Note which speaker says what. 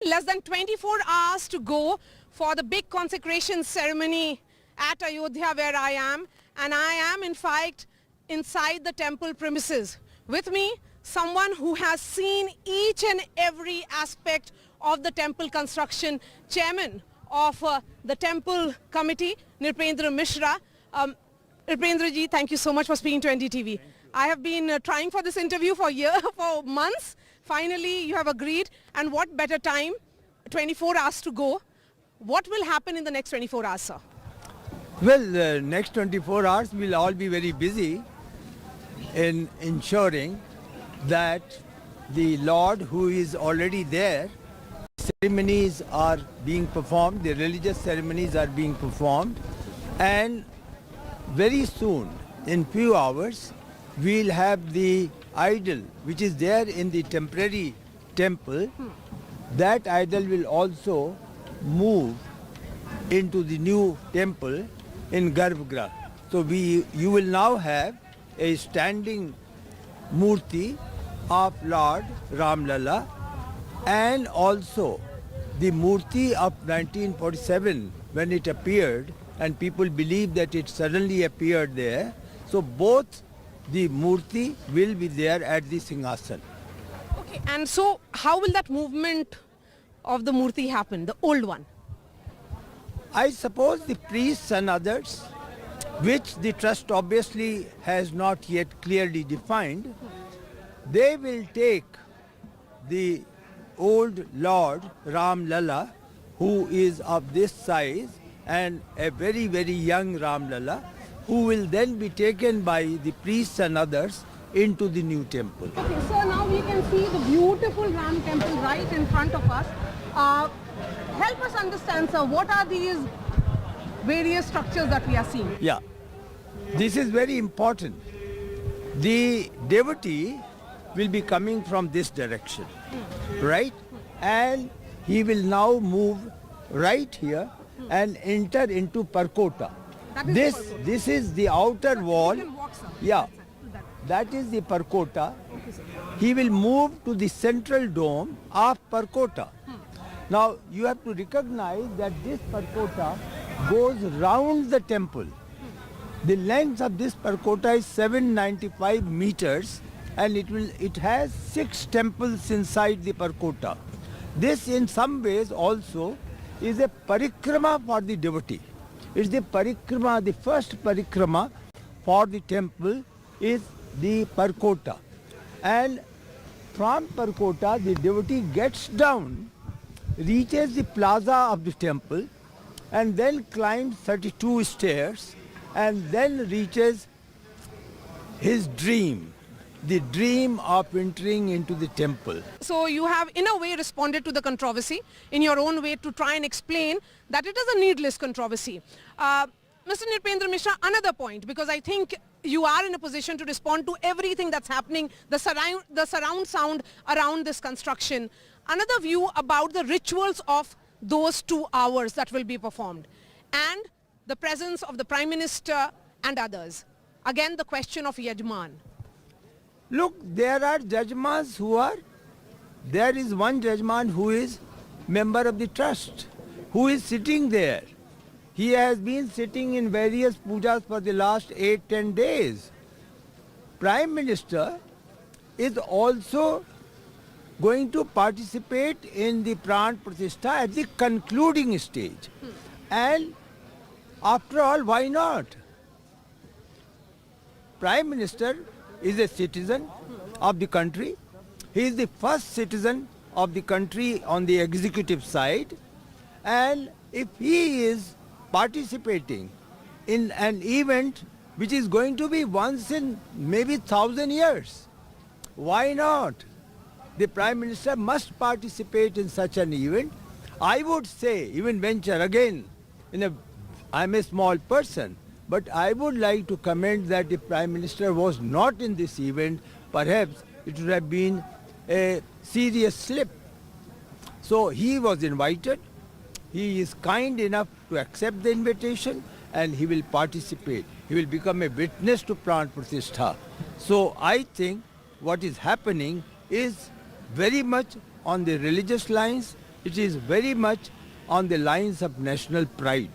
Speaker 1: Less than 24 hours to go for the big consecration ceremony at Ayodhya where I am, and I am in fact inside the temple premises. With me, someone who has seen each and every aspect of the temple construction, chairman of the temple committee, Nripendra Misra. Nripendra ji, thank you so much for speaking to NDTV. I have been trying for this interview for months. Finally, you have agreed, and what better time, 24 hours to go. What will happen in the next 24 hours, sir?
Speaker 2: Well, the next 24 hours we'll all be very busy in ensuring that the Lord who is already there, ceremonies are being performed, the religious ceremonies are being performed, and very soon, in few hours, we'll have the idol which is there in the temporary temple. That idol will also move into the new temple in Garbhagriha. So you will now have a standing murti of Lord Ram Lalla, and also the murti of 1947 when it appeared, and people believe that it suddenly appeared there. So both the murti will be there at the Singhasan.
Speaker 1: Okay, and so how will that movement of the murti happen, the old one?
Speaker 2: I suppose the priests and others, which the trust obviously has not yet clearly defined, they will take the old Lord Ram Lalla, who is of this size, and a very, very young Ram Lalla, who will then be taken by the priests and others into the new temple.
Speaker 1: Okay, so now we can see the beautiful Ram temple right in front of us. Help us understand, sir, what are these various structures that we are seeing?
Speaker 2: Yeah, this is very important. The devotee will be coming from this direction, right? And he will now move right here and enter into Parkota. This is the outer wall. Yeah, that is the Parkota. He will move to the central dome of Parkota. Now you have to recognize that this Parkota goes round the temple. The length of this Parkota is 795 meters, and it has 6 temples inside the Parkota. This in some ways also is a parikrama for the devotee. It's the parikrama, the first parikrama for the temple is the Parkota. And from Parkota, the devotee gets down, reaches the plaza of the temple, and then climbs 32 stairs, and then reaches his dream, the dream of entering into the temple.
Speaker 1: So you have in a way responded to the controversy in your own way to try and explain that it is a needless controversy. Mr. Nripendra Misra, another point, because I think you are in a position to respond to everything that's happening, the surround sound around this construction. Another view about the rituals of those 2 hours that will be performed, and the presence of the Prime Minister and others. Again, the question of Yajman.
Speaker 2: Look, there are judgmans there is one judgman who is member of the trust, who is sitting there. He has been sitting in various pujas for the last 8-10 days. Prime Minister is also going to participate in the Pran Pratishtha at the concluding stage. And after all, why not? Prime Minister is a citizen of the country. He is the first citizen of the country on the executive side. And if he is participating in an event which is going to be once in maybe 1,000 years, why not? The Prime Minister must participate in such an event. I would say, even venture again, I'm a small person, but I would like to comment that the Prime Minister was not in this event. Perhaps it would have been a serious slip. So he was invited. He is kind enough to accept the invitation, and he will participate. He will become a witness to Pran Pratishtha. So I think what is happening is very much on the religious lines. It is very much on the lines of national pride.